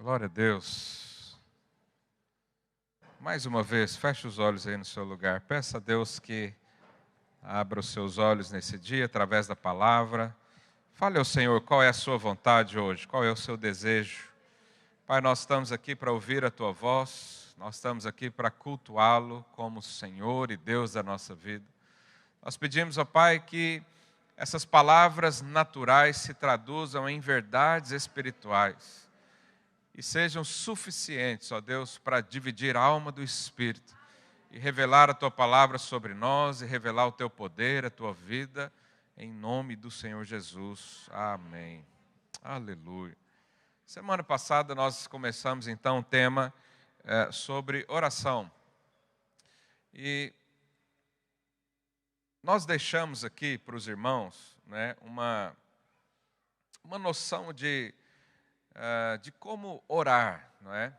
Glória a Deus. Mais uma vez, feche os olhos aí no seu lugar. Peça a Deus que abra os seus olhos nesse dia, através da palavra. Fale ao Senhor qual é a sua vontade hoje, qual é o seu desejo. Pai, nós estamos aqui para ouvir a Tua voz, nós estamos aqui para cultuá-lo como Senhor e Deus da nossa vida. Nós pedimos, ó Pai, que essas palavras naturais se traduzam em verdades espirituais e sejam suficientes, ó Deus, para dividir a alma do Espírito e revelar a Tua palavra sobre nós e revelar o Teu poder, a Tua vida, em nome do Senhor Jesus. Amém. Aleluia. Semana passada nós começamos então um tema sobre oração. E nós deixamos aqui para os irmãos, né, uma noção de como orar, não é?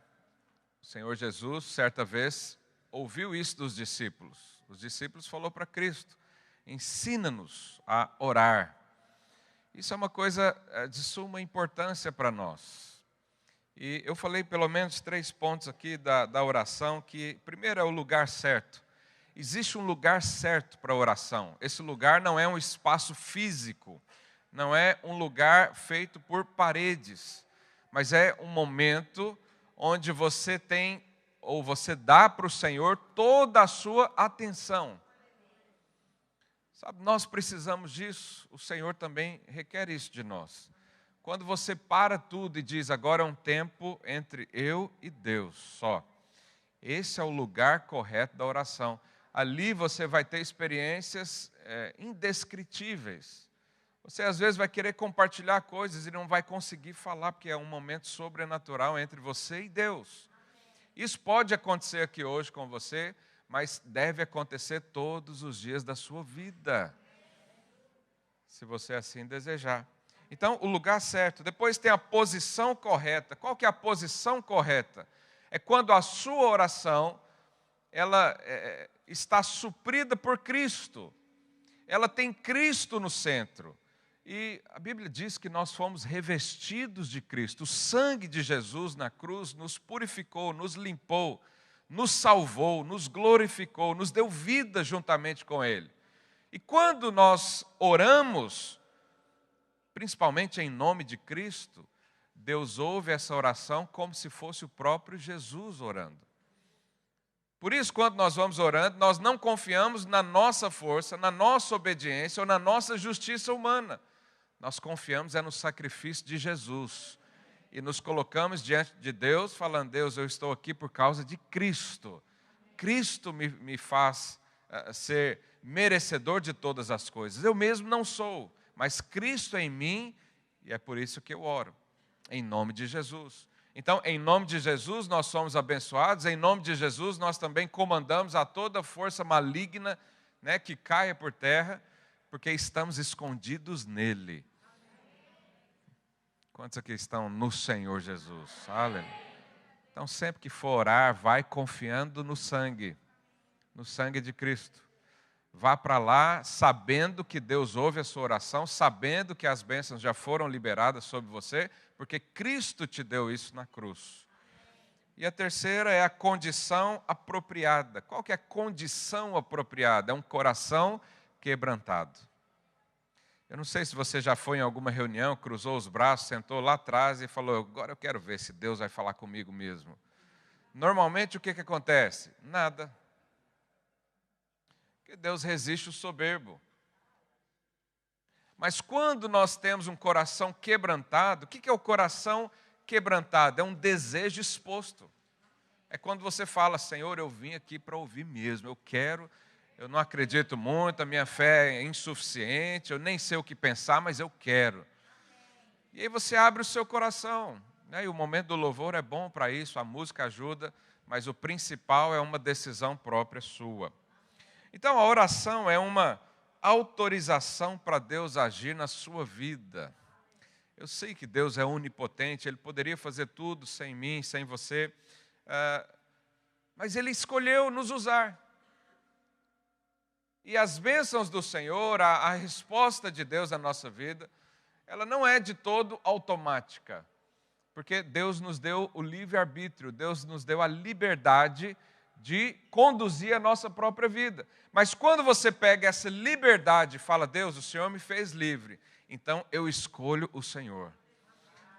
O Senhor Jesus, certa vez, ouviu isso dos discípulos. Os discípulos falou para Cristo: ensina-nos a orar. Isso é uma coisa de suma importância para nós. E eu falei pelo menos 3 pontos aqui da oração, que primeiro é o lugar certo. Existe um lugar certo para a oração. Esse lugar não é um espaço físico, não é um lugar feito por paredes, mas é um momento onde você tem, ou você dá para o Senhor toda a sua atenção. Sabe, nós precisamos disso, o Senhor também requer isso de nós. Quando você para tudo e diz, agora é um tempo entre eu e Deus só. Esse é o lugar correto da oração. Ali você vai ter experiências indescritíveis. Você às vezes vai querer compartilhar coisas e não vai conseguir falar, porque é um momento sobrenatural entre você e Deus. Isso pode acontecer aqui hoje com você, mas deve acontecer todos os dias da sua vida, se você assim desejar. Então, o lugar certo. Depois tem a posição correta. Qual que é a posição correta? É quando a sua oração ela está suprida por Cristo. Ela tem Cristo no centro. E a Bíblia diz que nós fomos revestidos de Cristo. O sangue de Jesus na cruz nos purificou, nos limpou, nos salvou, nos glorificou, nos deu vida juntamente com Ele. E quando nós oramos, principalmente em nome de Cristo, Deus ouve essa oração como se fosse o próprio Jesus orando. Por isso, quando nós vamos orando, nós não confiamos na nossa força, na nossa obediência ou na nossa justiça humana. Nós confiamos no sacrifício de Jesus. E nos colocamos diante de Deus, falando: Deus, eu estou aqui por causa de Cristo. Cristo me faz ser merecedor de todas as coisas. Eu mesmo não sou, mas Cristo é em mim, e é por isso que eu oro, em nome de Jesus. Então, em nome de Jesus nós somos abençoados, em nome de Jesus nós também comandamos a toda força maligna, né, que caia por terra, porque estamos escondidos nele. Quantos aqui estão no Senhor Jesus? Aleluia. Então, sempre que for orar, vai confiando no sangue de Cristo. Vá para lá sabendo que Deus ouve a sua oração, sabendo que as bênçãos já foram liberadas sobre você, porque Cristo te deu isso na cruz. E a terceira é a condição apropriada. Qual que é a condição apropriada? É um coração quebrantado. Eu não sei se você já foi em alguma reunião, cruzou os braços, sentou lá atrás e falou: agora eu quero ver se Deus vai falar comigo mesmo. Normalmente o que acontece? Nada. Porque Deus resiste o soberbo. Mas quando nós temos um coração quebrantado, o que é o coração quebrantado? É um desejo exposto. É quando você fala: Senhor, eu vim aqui para ouvir mesmo, eu não acredito muito, a minha fé é insuficiente, eu nem sei o que pensar, mas eu quero. E aí você abre o seu coração, né? E o momento do louvor é bom para isso, a música ajuda, mas o principal é uma decisão própria sua. Então, a oração é uma autorização para Deus agir na sua vida. Eu sei que Deus é onipotente, Ele poderia fazer tudo sem mim, sem você, mas Ele escolheu nos usar. E as bênçãos do Senhor, a resposta de Deus na nossa vida, ela não é de todo automática. Porque Deus nos deu o livre-arbítrio, Deus nos deu a liberdade de conduzir a nossa própria vida. Mas quando você pega essa liberdade e fala, Deus, o Senhor me fez livre, então eu escolho o Senhor.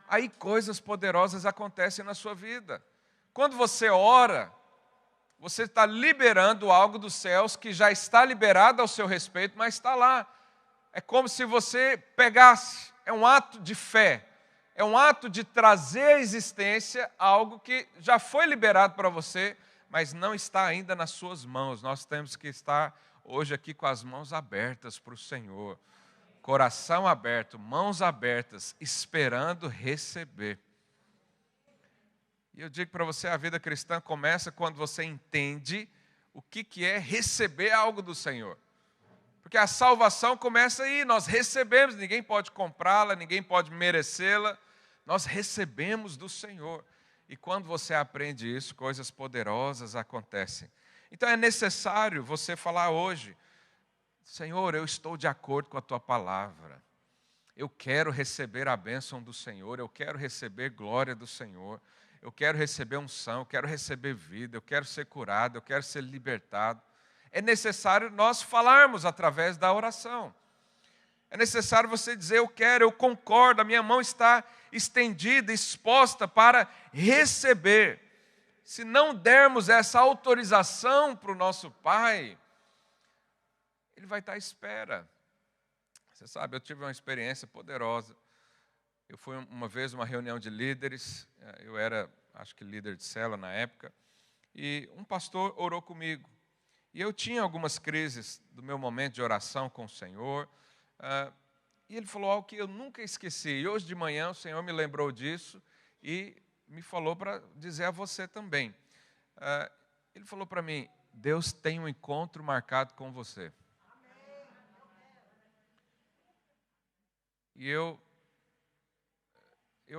Aí coisas poderosas acontecem na sua vida. Quando você ora, você está liberando algo dos céus que já está liberado ao seu respeito, mas está lá. É como se você pegasse, é um ato de fé, é um ato de trazer à existência algo que já foi liberado para você, mas não está ainda nas suas mãos. Nós temos que estar hoje aqui com as mãos abertas para o Senhor. Coração aberto, mãos abertas, esperando receber. E eu digo para você, a vida cristã começa quando você entende o que é receber algo do Senhor. Porque a salvação começa aí, nós recebemos, ninguém pode comprá-la, ninguém pode merecê-la, nós recebemos do Senhor. E quando você aprende isso, coisas poderosas acontecem. Então é necessário você falar hoje, Senhor, eu estou de acordo com a Tua palavra. Eu quero receber a bênção do Senhor, eu quero receber glória do Senhor, eu quero receber unção, eu quero receber vida, eu quero ser curado, eu quero ser libertado. É necessário nós falarmos através da oração. É necessário você dizer, eu quero, eu concordo, a minha mão está estendida, exposta para receber. Se não dermos essa autorização para o nosso Pai, Ele vai estar à espera. Você sabe, eu tive uma experiência poderosa. Eu fui uma vez a uma reunião de líderes, eu era, acho que líder de célula na época, e um pastor orou comigo. E eu tinha algumas crises do meu momento de oração com o Senhor, e ele falou algo que eu nunca esqueci. E hoje de manhã o Senhor me lembrou disso e me falou para dizer a você também. Ele falou para mim, Deus tem um encontro marcado com você. E eu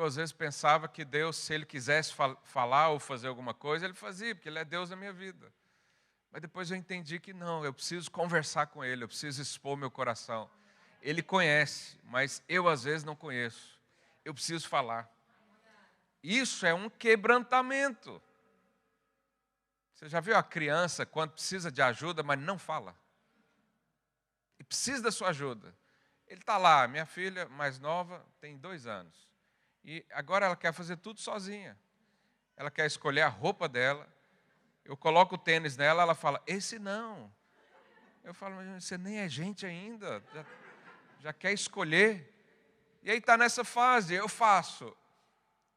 às vezes pensava que Deus, se Ele quisesse falar ou fazer alguma coisa, Ele fazia, porque Ele é Deus da minha vida. Mas depois eu entendi que não, eu preciso conversar com Ele, eu preciso expor meu coração. Ele conhece, mas eu às vezes não conheço. Eu preciso falar. Isso é um quebrantamento. Você já viu a criança quando precisa de ajuda, mas não fala? E precisa da sua ajuda. Ele está lá, minha filha mais nova tem 2 anos. E agora ela quer fazer tudo sozinha. Ela quer escolher a roupa dela. Eu coloco o tênis nela, ela fala, esse não. Eu falo, mas você nem é gente ainda. Já quer escolher. E aí está nessa fase, eu faço.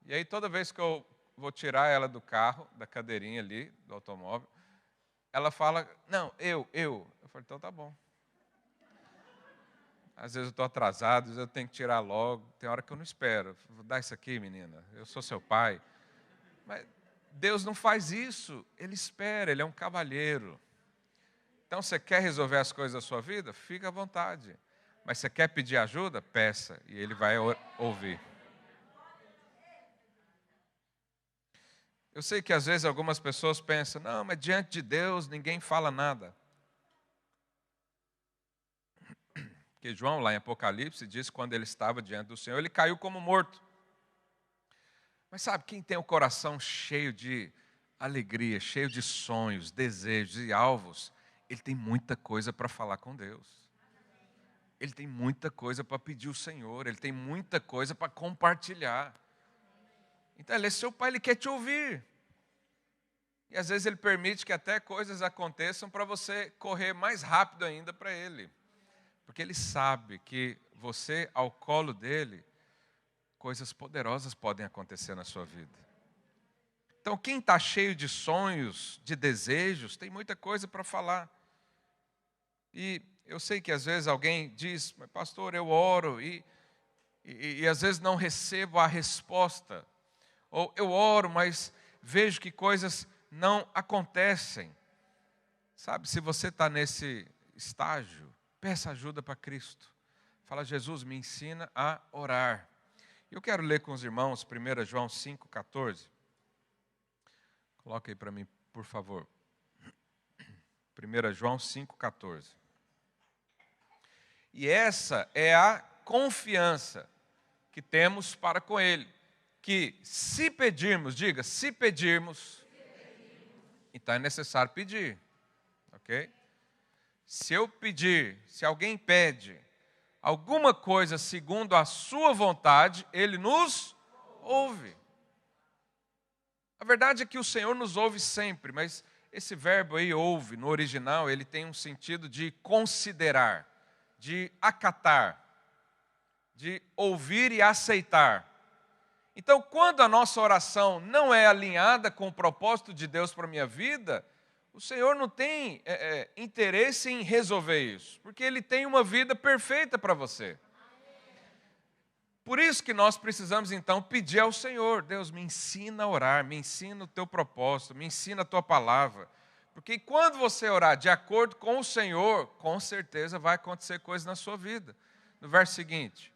E aí toda vez que eu vou tirar ela do carro, da cadeirinha ali, do automóvel, ela fala, não, eu. Eu falo, então tá bom. Às vezes eu estou atrasado, às vezes eu tenho que tirar logo. Tem hora que eu não espero. Vou dar isso aqui, menina. Eu sou seu pai. Mas Deus não faz isso. Ele espera, Ele é um cavalheiro. Então, você quer resolver as coisas da sua vida? Fica à vontade. Mas você quer pedir ajuda? Peça. E Ele vai ouvir. Eu sei que às vezes algumas pessoas pensam, não, mas diante de Deus ninguém fala nada. Porque João, lá em Apocalipse, diz que quando ele estava diante do Senhor, ele caiu como morto. Mas sabe, quem tem o coração cheio de alegria, cheio de sonhos, desejos e alvos, ele tem muita coisa para falar com Deus. Ele tem muita coisa para pedir ao Senhor, ele tem muita coisa para compartilhar. Então, ele é seu pai, ele quer te ouvir. E às vezes ele permite que até coisas aconteçam para você correr mais rápido ainda para ele. Porque Ele sabe que você, ao colo dEle, coisas poderosas podem acontecer na sua vida. Então, quem está cheio de sonhos, de desejos, tem muita coisa para falar. E eu sei que às vezes alguém diz, mas pastor, eu oro e às vezes não recebo a resposta. Ou eu oro, mas vejo que coisas não acontecem. Sabe, se você está nesse estágio, peça ajuda para Cristo. Fala, Jesus, me ensina a orar. Eu quero ler com os irmãos 1 João 5,14. Coloca aí para mim, por favor. 1 João 5,14. E essa é a confiança que temos para com Ele. que se pedirmos, diga, se pedirmos, então é necessário pedir, ok? Se eu pedir, se alguém pede alguma coisa segundo a sua vontade, Ele nos ouve. A verdade é que o Senhor nos ouve sempre, mas esse verbo aí, ouve, no original, ele tem um sentido de considerar, de acatar, de ouvir e aceitar. Então, quando a nossa oração não é alinhada com o propósito de Deus para a minha vida, o Senhor não tem interesse em resolver isso, porque Ele tem uma vida perfeita para você. Por isso que nós precisamos, então, pedir ao Senhor, Deus, me ensina a orar, me ensina o teu propósito, me ensina a tua palavra. Porque quando você orar de acordo com o Senhor, com certeza vai acontecer coisa na sua vida. No verso seguinte,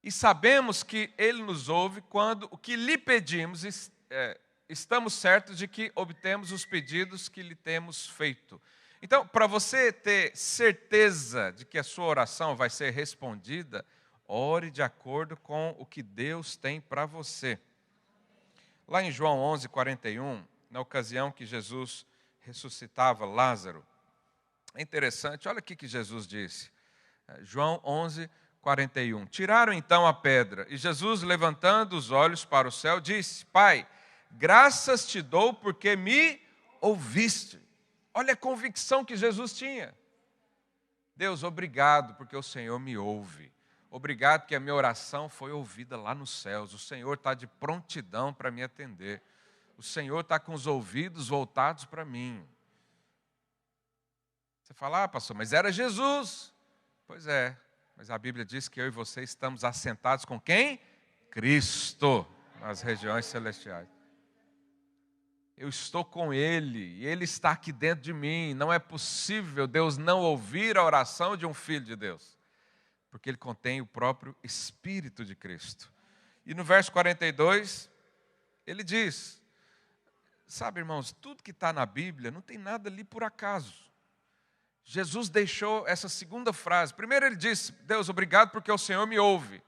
e sabemos que Ele nos ouve quando o que lhe pedimos, estamos certos de que obtemos os pedidos que lhe temos feito. Então, para você ter certeza de que a sua oração vai ser respondida, ore de acordo com o que Deus tem para você. Lá em João 11:41, na ocasião que Jesus ressuscitava Lázaro, é interessante, olha o que Jesus disse. João 11:41. Tiraram então a pedra, e Jesus, levantando os olhos para o céu, disse, Pai, graças te dou porque me ouviste. Olha a convicção que Jesus tinha. Deus, obrigado porque o Senhor me ouve. Obrigado que a minha oração foi ouvida lá nos céus. O Senhor está de prontidão para me atender. O Senhor está com os ouvidos voltados para mim. Você fala, pastor, mas era Jesus. Pois é, mas a Bíblia diz que eu e você estamos assentados com quem? Cristo, nas regiões celestiais. Eu estou com Ele, e Ele está aqui dentro de mim. Não é possível Deus não ouvir a oração de um filho de Deus. Porque ele contém o próprio Espírito de Cristo. E no verso 42, ele diz, sabe, irmãos, tudo que está na Bíblia não tem nada ali por acaso. Jesus deixou essa segunda frase. Primeiro ele disse, Deus, obrigado porque o Senhor me ouve.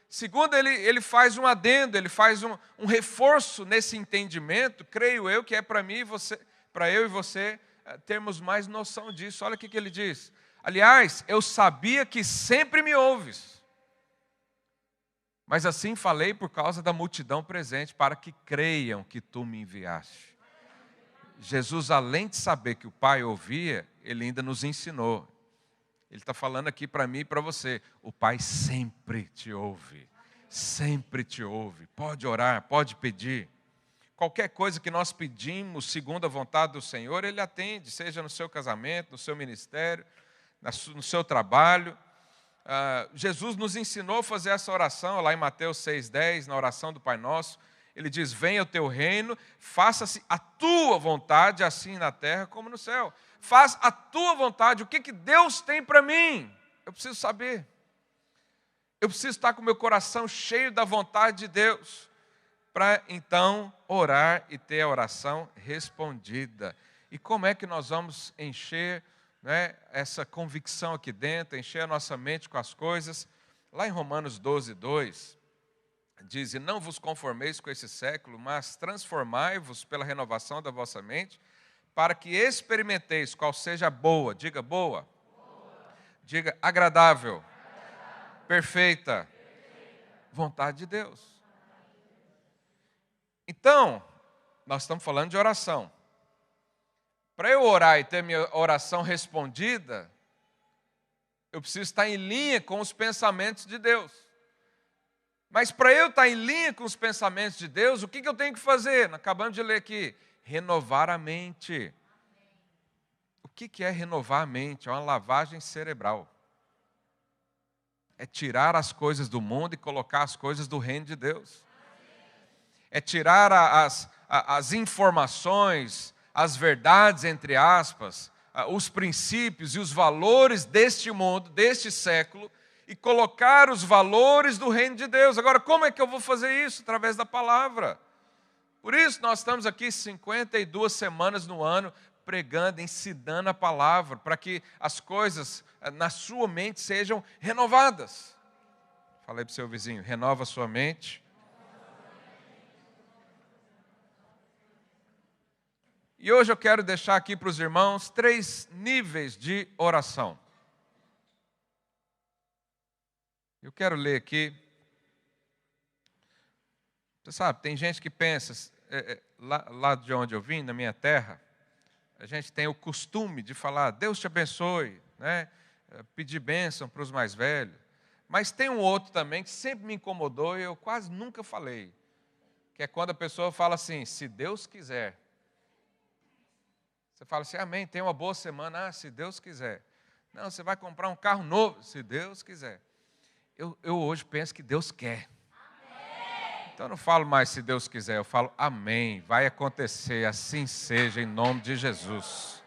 Segundo, ele faz um adendo, ele faz um reforço nesse entendimento, creio eu, que é para mim e você, para eu e você termos mais noção disso. Olha o que ele diz. Aliás, eu sabia que sempre me ouves, mas assim falei por causa da multidão presente, para que creiam que tu me enviaste. Jesus, além de saber que o Pai ouvia, Ele ainda nos ensinou. Ele está falando aqui para mim e para você, o Pai sempre te ouve, pode orar, pode pedir. Qualquer coisa que nós pedimos segundo a vontade do Senhor, Ele atende, seja no seu casamento, no seu ministério, no seu trabalho. Jesus nos ensinou a fazer essa oração, lá em Mateus 6,10, na oração do Pai Nosso. Ele diz, venha o teu reino, faça-se a tua vontade, assim na terra como no céu. Faz a tua vontade, o que Deus tem para mim? Eu preciso saber. Eu preciso estar com o meu coração cheio da vontade de Deus, para então orar e ter a oração respondida. E como é que nós vamos encher essa convicção aqui dentro, encher a nossa mente com as coisas? Lá em Romanos 12:2, diz, e não vos conformeis com esse século, mas transformai-vos pela renovação da vossa mente, para que experimenteis qual seja a boa, diga boa, diga agradável, perfeita vontade de Deus. Então, nós estamos falando de oração. Para eu orar e ter minha oração respondida, eu preciso estar em linha com os pensamentos de Deus. Mas para eu estar em linha com os pensamentos de Deus, o que eu tenho que fazer? Acabamos de ler aqui, renovar a mente. O que é renovar a mente? É uma lavagem cerebral. É tirar as coisas do mundo e colocar as coisas do reino de Deus. É tirar as informações, as verdades, entre aspas, os princípios e os valores deste mundo, deste século, e colocar os valores do reino de Deus. Agora, como é que eu vou fazer isso? Através da palavra. Por isso, nós estamos aqui 52 semanas no ano, pregando, ensinando a palavra, para que as coisas na sua mente sejam renovadas. Falei para o seu vizinho, renova a sua mente, E hoje eu quero deixar aqui para os irmãos 3 níveis de oração. Eu quero ler aqui. Você sabe, tem gente que pensa, lá de onde eu vim, na minha terra, a gente tem o costume de falar, Deus te abençoe, né? Pedir bênção para os mais velhos. Mas tem um outro também que sempre me incomodou e eu quase nunca falei, que é quando a pessoa fala assim, se Deus quiser. Você fala assim, amém, tenha uma boa semana, se Deus quiser. Não, você vai comprar um carro novo, se Deus quiser. Eu hoje penso que Deus quer. Então eu não falo mais se Deus quiser, eu falo amém, vai acontecer, assim seja, em nome de Jesus.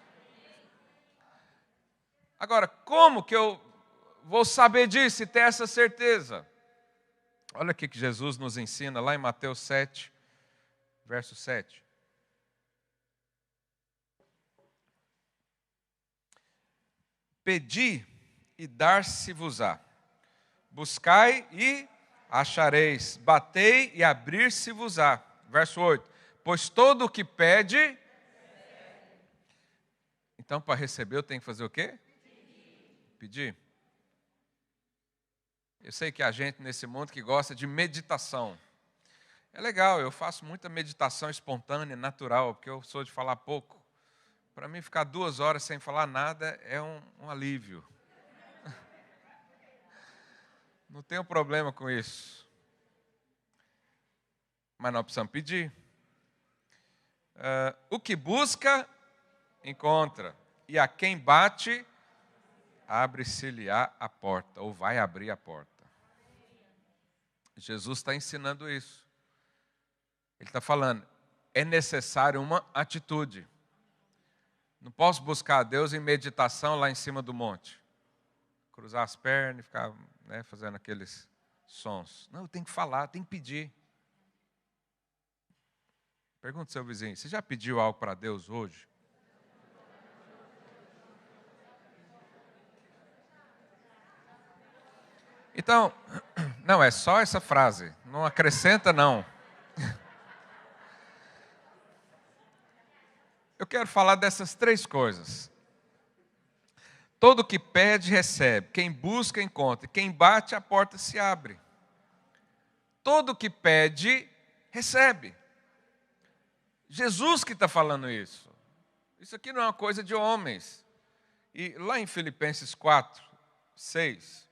Agora, como que eu vou saber disso e ter essa certeza? Olha aqui que Jesus nos ensina lá em Mateus 7, verso 7. Pedi e dar-se-vos-á. Buscai e achareis. Batei e abrir-se-vos-á. Verso 8. Pois todo o que pede... Então, para receber, eu tenho que fazer o quê? Pedir. Eu sei que a gente nesse mundo que gosta de meditação. É legal, eu faço muita meditação espontânea, natural, porque eu sou de falar pouco. Para mim, ficar 2 horas sem falar nada é um alívio. Não tenho problema com isso. Mas nós precisamos pedir. O que busca, encontra. E a quem bate, abre-se-lhe-á a porta, ou vai abrir a porta. Jesus está ensinando isso. Ele está falando, é necessário uma atitude. Não posso buscar a Deus em meditação lá em cima do monte. Cruzar as pernas e ficar, fazendo aqueles sons. Não, eu tenho que falar, tenho que pedir. Pergunta ao seu vizinho, você já pediu algo para Deus hoje? Então, não, é só essa frase, não acrescenta não. Eu quero falar dessas 3 coisas. Todo que pede, recebe. Quem busca, encontra. Quem bate, a porta se abre. Todo que pede, recebe. Jesus que está falando isso. Isso aqui não é uma coisa de homens. E lá em Filipenses 4, 6,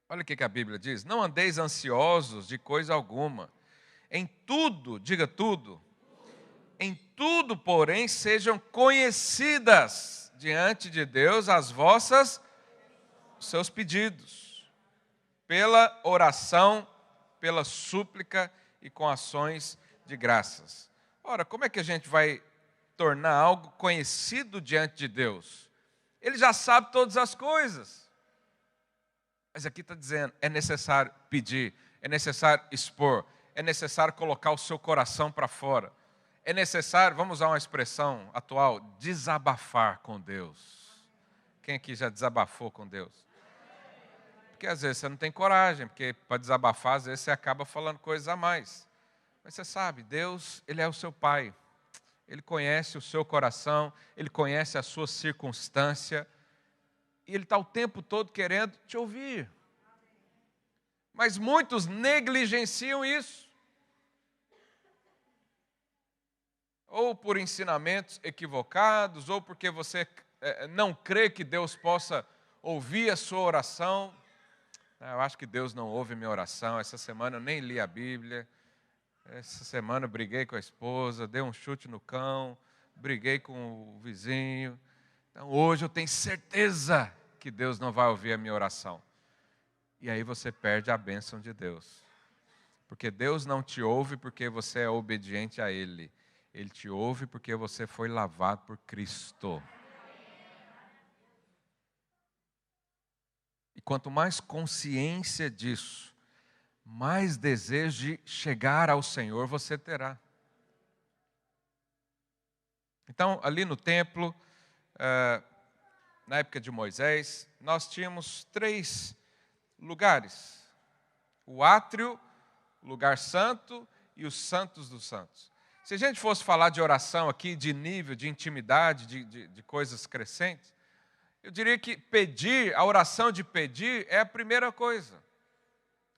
olha o que a Bíblia diz. Não andeis ansiosos de coisa alguma. Em tudo, diga tudo. Em tudo, porém, sejam conhecidas diante de Deus os seus pedidos, pela oração, pela súplica e com ações de graças. Ora, como é que a gente vai tornar algo conhecido diante de Deus? Ele já sabe todas as coisas. Mas aqui está dizendo, é necessário pedir, é necessário expor, é necessário colocar o seu coração para fora. É necessário, vamos usar uma expressão atual, desabafar com Deus. Quem aqui já desabafou com Deus? Porque às vezes você não tem coragem, porque para desabafar, às vezes você acaba falando coisas a mais. Mas você sabe, Deus, Ele é o seu Pai. Ele conhece o seu coração, Ele conhece a sua circunstância. E Ele está o tempo todo querendo te ouvir. Mas muitos negligenciam isso. Ou por ensinamentos equivocados, ou porque você não crê que Deus possa ouvir a sua oração. Eu acho que Deus não ouve minha oração. Essa semana eu nem li a Bíblia. Essa semana eu briguei com a esposa, dei um chute no cão, briguei com o vizinho. Então hoje eu tenho certeza que Deus não vai ouvir a minha oração. E aí você perde a bênção de Deus. Porque Deus não te ouve porque você é obediente a Ele. Ele te ouve porque você foi lavado por Cristo. E quanto mais consciência disso, mais desejo de chegar ao Senhor você terá. Então, ali no templo, na época de Moisés, nós tínhamos 3 lugares. O átrio, o lugar santo e os santos dos santos. Se a gente fosse falar de oração aqui, de nível, de intimidade, de coisas crescentes, eu diria que pedir, a oração de pedir é a primeira coisa.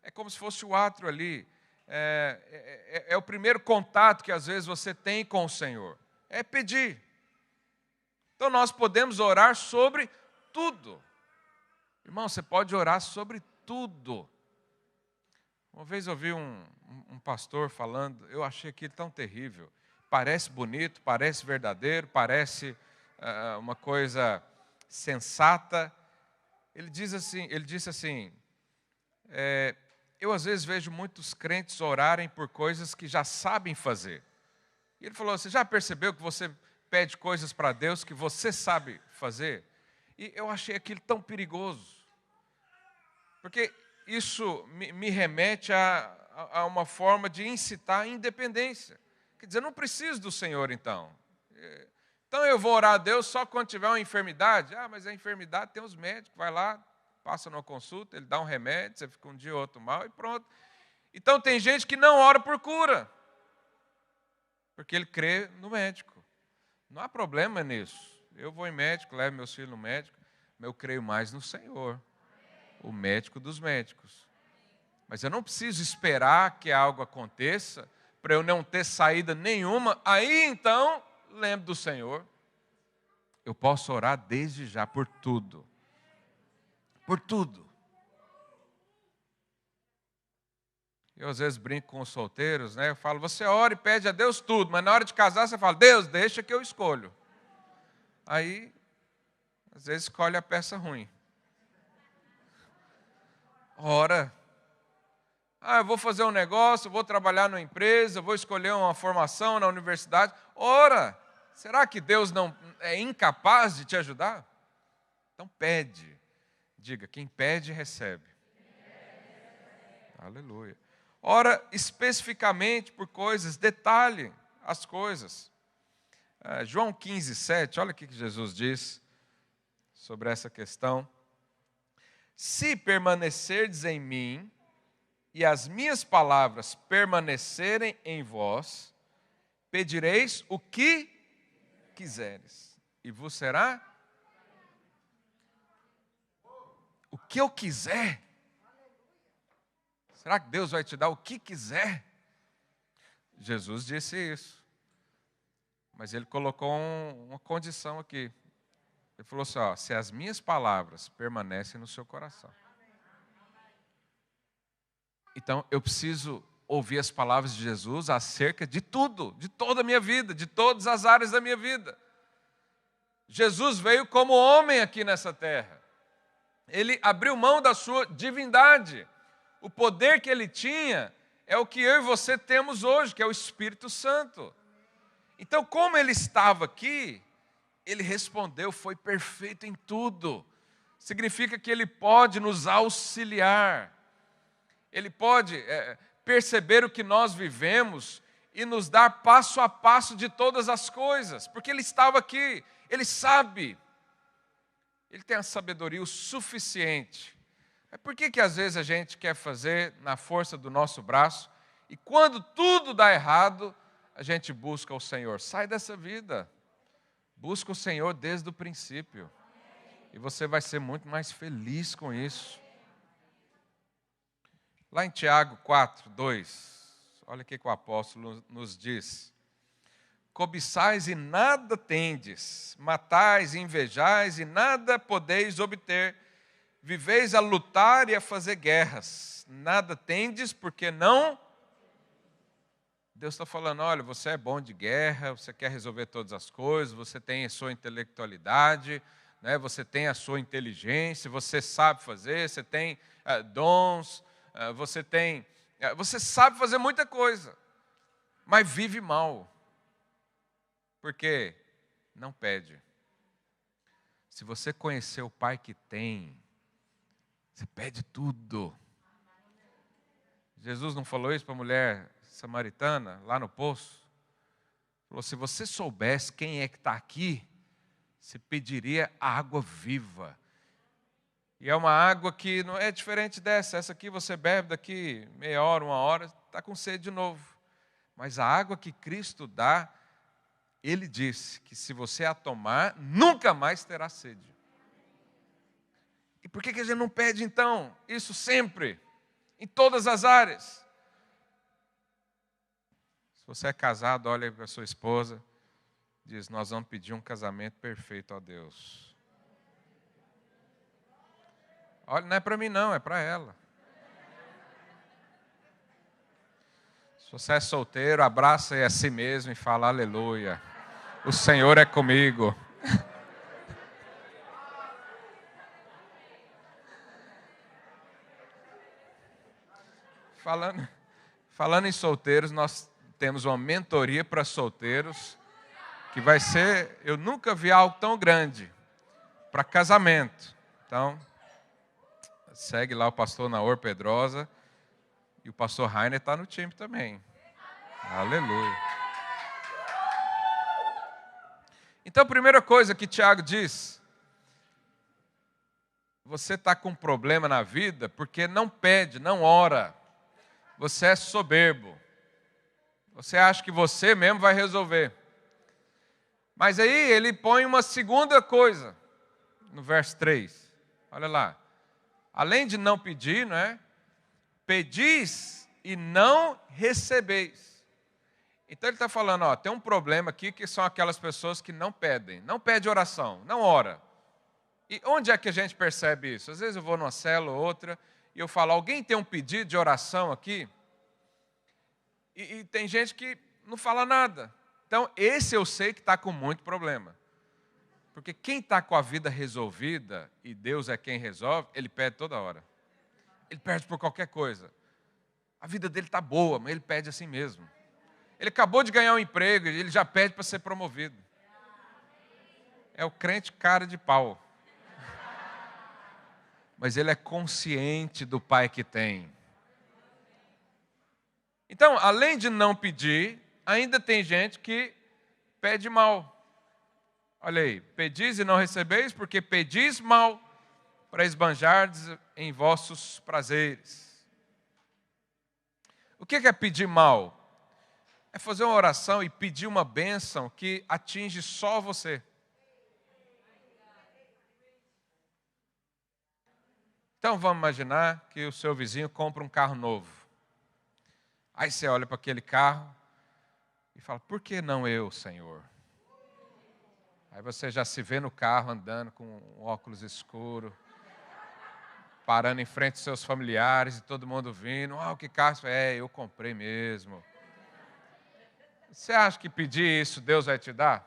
É como se fosse o átrio ali. É o primeiro contato que às vezes você tem com o Senhor. É pedir. Então nós podemos orar sobre tudo. Irmão, você pode orar sobre tudo. Uma vez eu vi um pastor falando, eu achei aquilo tão terrível. Parece bonito, parece verdadeiro, parece uma coisa sensata. Ele disse assim, eu às vezes vejo muitos crentes orarem por coisas que já sabem fazer. E ele falou, você já percebeu que você pede coisas para Deus que você sabe fazer? E eu achei aquilo tão perigoso. Porque isso me remete a uma forma de incitar a independência. Quer dizer, eu não preciso do Senhor então. Então eu vou orar a Deus só quando tiver uma enfermidade. Mas a enfermidade tem os médicos, vai lá, passa numa consulta, ele dá um remédio, você fica um dia ou outro mal e pronto. Então tem gente que não ora por cura, porque ele crê no médico. Não há problema nisso. Eu vou em médico, levo meus filhos no médico, mas eu creio mais no Senhor, o médico dos médicos. Mas eu não preciso esperar que algo aconteça para eu não ter saída nenhuma. Aí então, lembre do Senhor. Eu posso orar desde já por tudo. Por tudo. Eu às vezes brinco com os solteiros, né? Eu falo, você ora e pede a Deus tudo, mas na hora de casar você fala, Deus, deixa que eu escolho. Aí, às vezes escolhe a peça ruim. Ora. Eu vou fazer um negócio, vou trabalhar numa empresa, vou escolher uma formação na universidade. Ora, será que Deus não é incapaz de te ajudar? Então pede. Diga, quem pede, recebe. Aleluia. Ora especificamente por coisas, detalhe as coisas. João 15, 7, olha o que Jesus diz sobre essa questão. Se permanecerdes em mim, e as minhas palavras permanecerem em vós, pedireis o que quiseres, e vos será o que eu quiser. Será que Deus vai te dar o que quiser? Jesus disse isso, mas ele colocou uma condição aqui. Ele falou assim, se as minhas palavras permanecem no seu coração. Então, eu preciso ouvir as palavras de Jesus acerca de tudo, de toda a minha vida, de todas as áreas da minha vida. Jesus veio como homem aqui nessa terra. Ele abriu mão da sua divindade. O poder que ele tinha é o que eu e você temos hoje, que é o Espírito Santo. Então, como ele estava aqui, ele respondeu, foi perfeito em tudo. Significa que ele pode nos auxiliar. Ele pode perceber o que nós vivemos e nos dar passo a passo de todas as coisas, porque Ele estava aqui, Ele sabe, Ele tem a sabedoria o suficiente. Por que às vezes a gente quer fazer na força do nosso braço e quando tudo dá errado, a gente busca o Senhor? Sai dessa vida, busca o Senhor desde o princípio e você vai ser muito mais feliz com isso. Lá em Tiago 4, 2, olha o que o apóstolo nos diz. Cobiçais e nada tendes, matais e invejais e nada podeis obter, viveis a lutar e a fazer guerras, nada tendes porque não... Deus está falando, olha, você é bom de guerra, você quer resolver todas as coisas, você tem a sua intelectualidade, né, você tem a sua inteligência, você sabe fazer, você tem dons... Você sabe fazer muita coisa, mas vive mal, porque não pede. Se você conhecer o Pai que tem, você pede tudo. Jesus não falou isso para a mulher samaritana, lá no poço? Falou, se você soubesse quem é que está aqui, você pediria água viva. E é uma água que não é diferente dessa. Essa aqui você bebe daqui meia hora, 1 hora, está com sede de novo. Mas a água que Cristo dá, Ele disse que se você a tomar, nunca mais terá sede. E por que a gente não pede então isso sempre, em todas as áreas? Se você é casado, olha para a sua esposa, diz: nós vamos pedir um casamento perfeito a Deus. Olha, não é para mim não, é para ela. Se você é solteiro, abraça a si mesmo e fala: aleluia, o Senhor é comigo. Falando em solteiros, nós temos uma mentoria para solteiros, que vai ser, eu nunca vi algo tão grande, para casamento. Então, segue lá o pastor Naor Pedrosa, e o pastor Rainer está no time também. Aleluia. Então, a primeira coisa que Tiago diz: você está com um problema na vida porque não pede, não ora. Você é soberbo. Você acha que você mesmo vai resolver. Mas aí ele põe uma segunda coisa, no verso 3. Olha lá. Além de não pedir, não é? Pedis e não recebeis. Então ele está falando, ó, tem um problema aqui que são aquelas pessoas que não pedem. Não pede oração, não ora. E onde é que a gente percebe isso? Às vezes eu vou numa célula ou outra e eu falo: alguém tem um pedido de oração aqui? E tem gente que não fala nada. Então, esse eu sei que está com muito problema. Porque quem está com a vida resolvida, e Deus é quem resolve, ele pede toda hora. Ele pede por qualquer coisa. A vida dele está boa, mas ele pede assim mesmo. Ele acabou de ganhar um emprego, e ele já pede para ser promovido. É o crente cara de pau. Mas ele é consciente do Pai que tem. Então, além de não pedir, ainda tem gente que pede mal. Olha aí, pedis e não recebeis, porque pedis mal, para esbanjardes em vossos prazeres. O que é pedir mal? É fazer uma oração e pedir uma bênção que atinge só você. Então vamos imaginar que o seu vizinho compra um carro novo. Aí você olha para aquele carro e fala: por que não eu, Senhor? Aí você já se vê no carro andando com um óculos escuro, parando em frente aos seus familiares e todo mundo vindo. Que carro? Eu comprei mesmo. Você acha que pedir isso Deus vai te dar?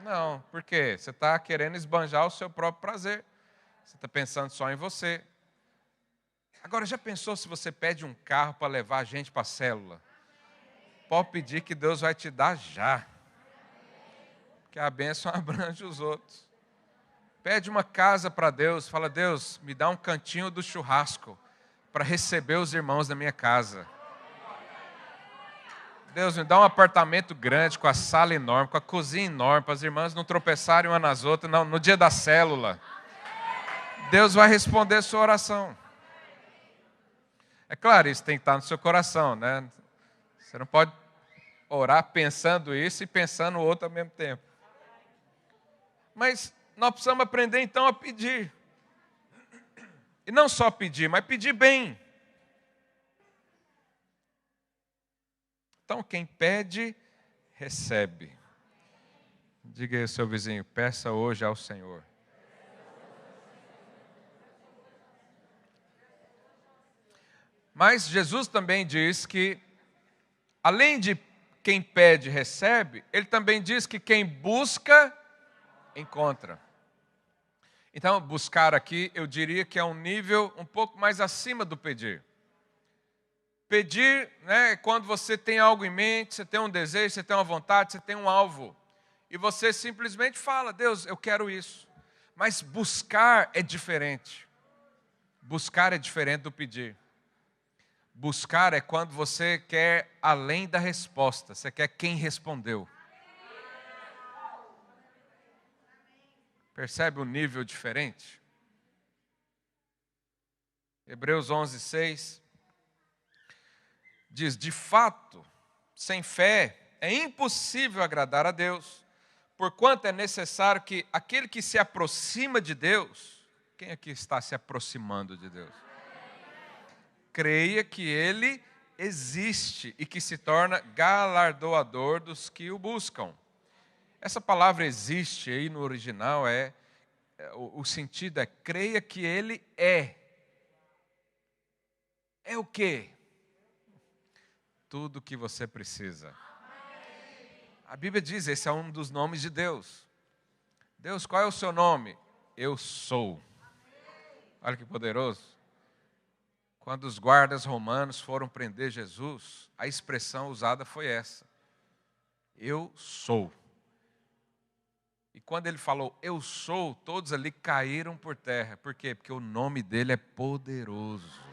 Não, por quê? Você está querendo esbanjar o seu próprio prazer. Você está pensando só em você. Agora, já pensou se você pede um carro para levar a gente para a célula? Pode pedir que Deus vai te dar já. Porque a bênção abrange os outros. Pede uma casa para Deus. Fala: Deus, me dá um cantinho do churrasco para receber os irmãos da minha casa. Deus, me dá um apartamento grande, com a sala enorme, com a cozinha enorme, para as irmãs não tropeçarem umas nas outras no dia da célula. Deus vai responder a sua oração. É claro, isso tem que estar no seu coração, né? Você não pode orar pensando isso e pensando o outro ao mesmo tempo. Mas nós precisamos aprender então a pedir. E não só pedir, mas pedir bem. Então quem pede, recebe. Diga aí ao seu vizinho: peça hoje ao Senhor. Mas Jesus também diz que, além de quem pede, recebe, ele também diz que quem busca, encontra. Então, buscar aqui, eu diria que é um nível um pouco mais acima do pedir. Pedir, né, é quando você tem algo em mente, você tem um desejo, você tem uma vontade, você tem um alvo. E você simplesmente fala: Deus, eu quero isso. Mas buscar é diferente. Buscar é diferente do pedir. Buscar é quando você quer além da resposta, você quer quem respondeu. Percebe o nível diferente? Hebreus 11:6 diz: de fato, sem fé é impossível agradar a Deus, porquanto é necessário que aquele que se aproxima de Deus, quem aqui está se aproximando de Deus? Creia que Ele existe e que se torna galardoador dos que o buscam. Essa palavra existe aí no original o sentido é creia que Ele é. É o quê? Tudo que você precisa. A Bíblia diz, esse é um dos nomes de Deus. Deus, qual é o seu nome? Eu sou. Olha que poderoso. Quando os guardas romanos foram prender Jesus, a expressão usada foi essa. Eu sou. E quando ele falou, eu sou, todos ali caíram por terra. Por quê? Porque o nome dele é poderoso.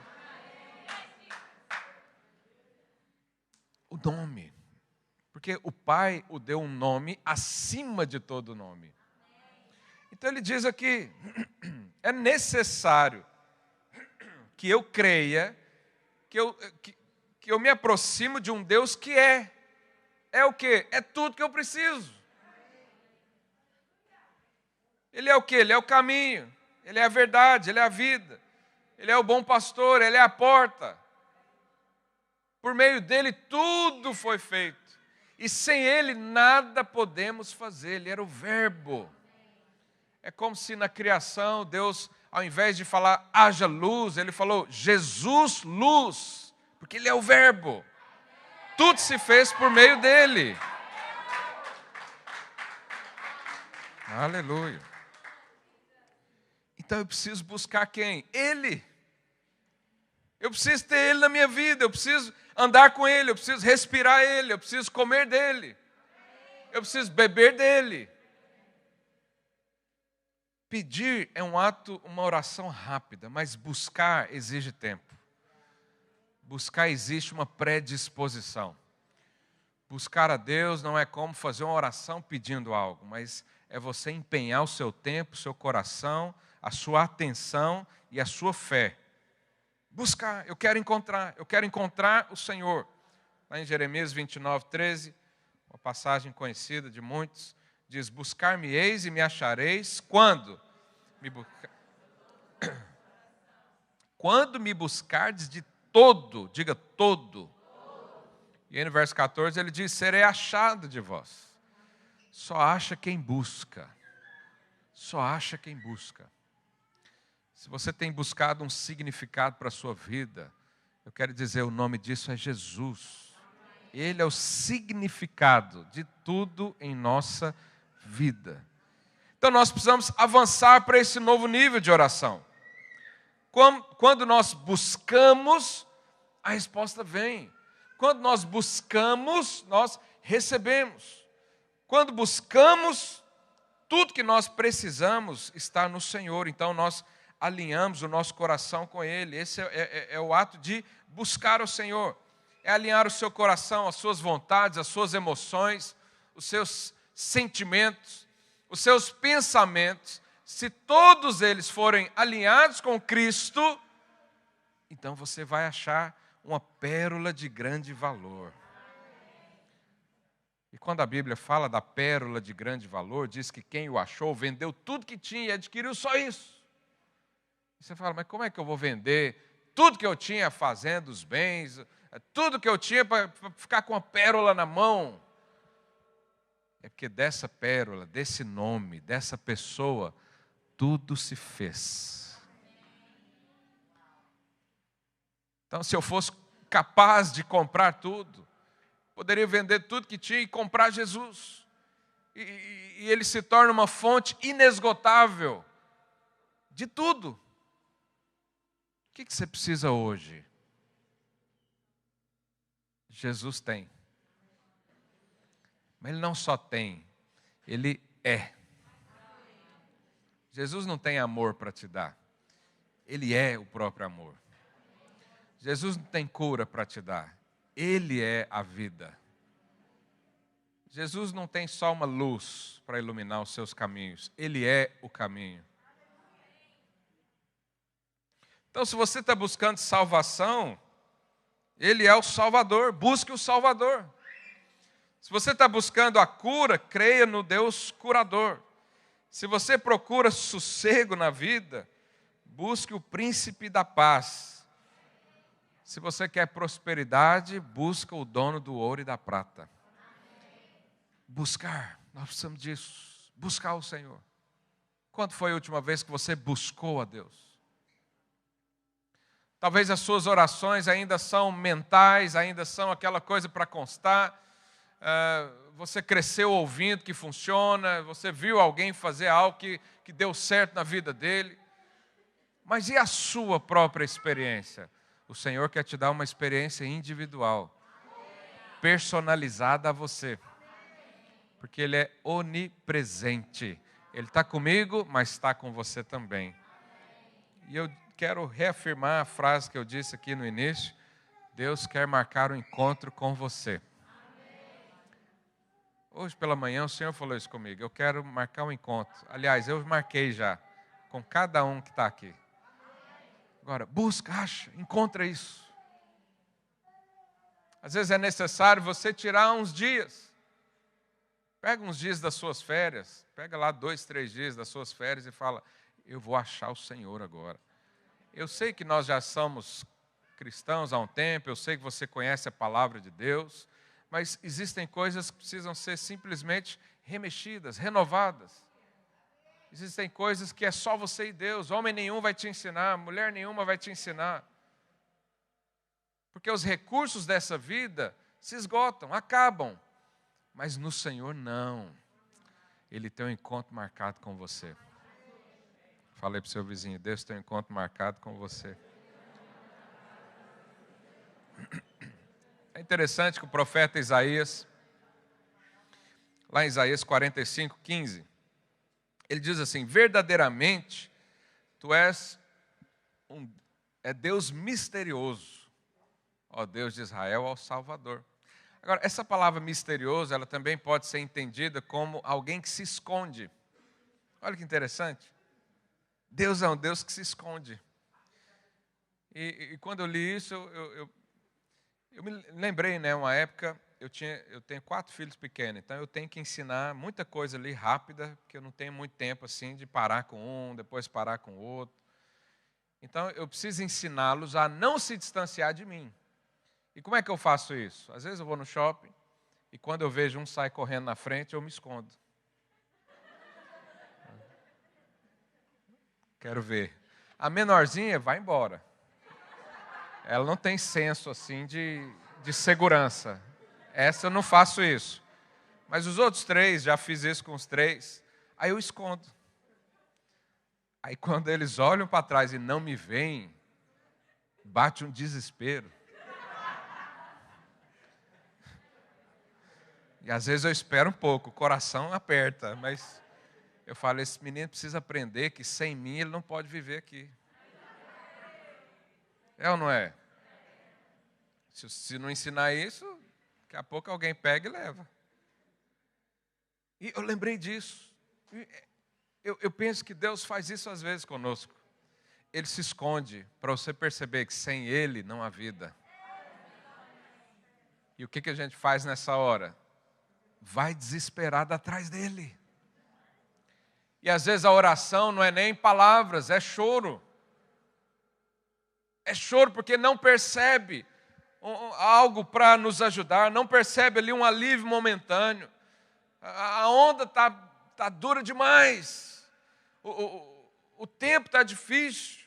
O nome. Porque o Pai o deu um nome acima de todo nome. Então ele diz aqui, é necessário que eu creia, que eu me aproximo de um Deus que é. É o quê? É tudo que eu preciso. Ele é o quê? Ele é o caminho, Ele é a verdade, Ele é a vida. Ele é o bom pastor, Ele é a porta. Por meio dEle tudo foi feito. E sem Ele nada podemos fazer. Ele era o verbo. É como se na criação Deus, ao invés de falar haja luz, Ele falou Jesus luz. Porque Ele é o verbo. Tudo se fez por meio dEle. Aleluia. Então eu preciso buscar quem? Ele. Eu preciso ter Ele na minha vida, eu preciso andar com Ele, eu preciso respirar Ele, eu preciso comer dEle, eu preciso beber dEle. Pedir é um ato, uma oração rápida, mas buscar exige tempo. Buscar existe uma predisposição. Buscar a Deus não é como fazer uma oração pedindo algo, mas é você empenhar o seu tempo, o seu coração, a sua atenção e a sua fé. Buscar, eu quero encontrar o Senhor. Lá em Jeremias 29, 13, uma passagem conhecida de muitos, diz, buscar-me-eis e me achareis quando me buscardes de todo, diga todo. E aí no verso 14 ele diz, serei achado de vós. Só acha quem busca. Só acha quem busca. Se você tem buscado um significado para a sua vida, eu quero dizer, o nome disso é Jesus. Ele é o significado de tudo em nossa vida. Então nós precisamos avançar para esse novo nível de oração. Quando nós buscamos, a resposta vem. Quando nós buscamos, nós recebemos. Quando buscamos, tudo que nós precisamos está no Senhor. Então nós alinhamos o nosso coração com Ele. Esse é o ato de buscar o Senhor. É alinhar o seu coração, as suas vontades, as suas emoções, os seus sentimentos, os seus pensamentos. Se todos eles forem alinhados com Cristo, então você vai achar uma pérola de grande valor. E quando a Bíblia fala da pérola de grande valor, diz que quem o achou vendeu tudo que tinha e adquiriu só isso. E você fala, mas como é que eu vou vender tudo que eu tinha fazendo os bens, tudo que eu tinha para ficar com a pérola na mão? É porque dessa pérola, desse nome, dessa pessoa, tudo se fez. Então, se eu fosse capaz de comprar tudo, poderia vender tudo que tinha e comprar Jesus. E ele se torna uma fonte inesgotável de tudo. O que você precisa hoje? Jesus tem. Mas Ele não só tem, Ele é. Jesus não tem amor para te dar. Ele é o próprio amor. Jesus não tem cura para te dar. Ele é a vida. Jesus não tem só uma luz para iluminar os seus caminhos. Ele é o caminho. Então, se você está buscando salvação, Ele é o Salvador. Busque o Salvador. Se você está buscando a cura, creia no Deus curador. Se você procura sossego na vida, busque o príncipe da paz. Se você quer prosperidade, busca o dono do ouro e da prata. Buscar, nós precisamos disso. Buscar o Senhor. Quando foi a última vez que você buscou a Deus? Talvez as suas orações ainda são mentais, ainda são aquela coisa para constar. Você cresceu ouvindo que funciona, você viu alguém fazer algo que deu certo na vida dele. Mas e a sua própria experiência? O Senhor quer te dar uma experiência individual, personalizada a você. Porque Ele é onipresente. Ele está comigo, mas está com você também. E eu quero reafirmar a frase que eu disse aqui no início. Deus quer marcar um encontro com você. Hoje pela manhã o Senhor falou isso comigo. Eu quero marcar um encontro. Aliás, eu marquei já com cada um que está aqui. Agora, busca, acha, encontra isso. Às vezes é necessário você tirar uns dias. Pega uns dias das suas férias. Pega lá 2, 3 dias das suas férias e fala, eu vou achar o Senhor agora. Eu sei que nós já somos cristãos há um tempo, eu sei que você conhece a palavra de Deus, mas existem coisas que precisam ser simplesmente remexidas, renovadas. Existem coisas que é só você e Deus, homem nenhum vai te ensinar, mulher nenhuma vai te ensinar. Porque os recursos dessa vida se esgotam, acabam, mas no Senhor não. Ele tem um encontro marcado com você. Falei para o seu vizinho, Deus tem um encontro marcado com você. É interessante que o profeta Isaías, lá em Isaías 45, 15, ele diz assim, verdadeiramente, tu és Deus misterioso, ó Deus de Israel, ó Salvador. Agora, essa palavra misterioso, ela também pode ser entendida como alguém que se esconde. Olha que interessante. Deus é um Deus que se esconde. E quando eu li isso, eu me lembrei, né, uma época, eu tenho 4 filhos pequenos, então eu tenho que ensinar muita coisa ali rápida, porque eu não tenho muito tempo assim de parar com um, depois parar com o outro. Então eu preciso ensiná-los a não se distanciar de mim. E como é que eu faço isso? Às vezes eu vou no shopping e quando eu vejo um sair correndo na frente, eu me escondo. Quero ver. A menorzinha vai embora. Ela não tem senso assim de segurança. Essa eu não faço isso. Mas os outros 3, já fiz isso com os 3. Aí eu escondo. Aí quando eles olham para trás e não me veem, bate um desespero. E às vezes eu espero um pouco, o coração aperta, mas eu falo, esse menino precisa aprender que sem mim ele não pode viver aqui. É ou não é? Se não ensinar isso, daqui a pouco alguém pega e leva. E eu lembrei disso. Eu penso que Deus faz isso às vezes conosco. Ele se esconde para você perceber que sem Ele não há vida. E o que a gente faz nessa hora? Vai desesperado atrás dEle. E às vezes a oração não é nem palavras, é choro. É choro porque não percebe algo para nos ajudar, não percebe ali um alívio momentâneo. A onda tá dura demais. O tempo está difícil.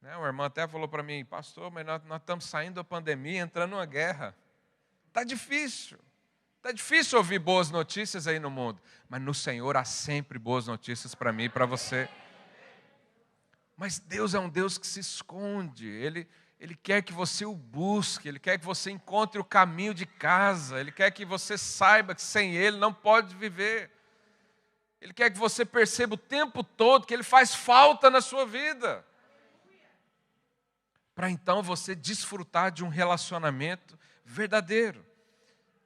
Né? Uma irmã até falou para mim, pastor, mas nós estamos saindo da pandemia, entrando numa guerra. Está difícil. Está difícil ouvir boas notícias aí no mundo, mas no Senhor há sempre boas notícias para mim e para você. Mas Deus é um Deus que se esconde, Ele quer que você o busque, Ele quer que você encontre o caminho de casa, Ele quer que você saiba que sem Ele não pode viver. Ele quer que você perceba o tempo todo que Ele faz falta na sua vida. Para então você desfrutar de um relacionamento verdadeiro.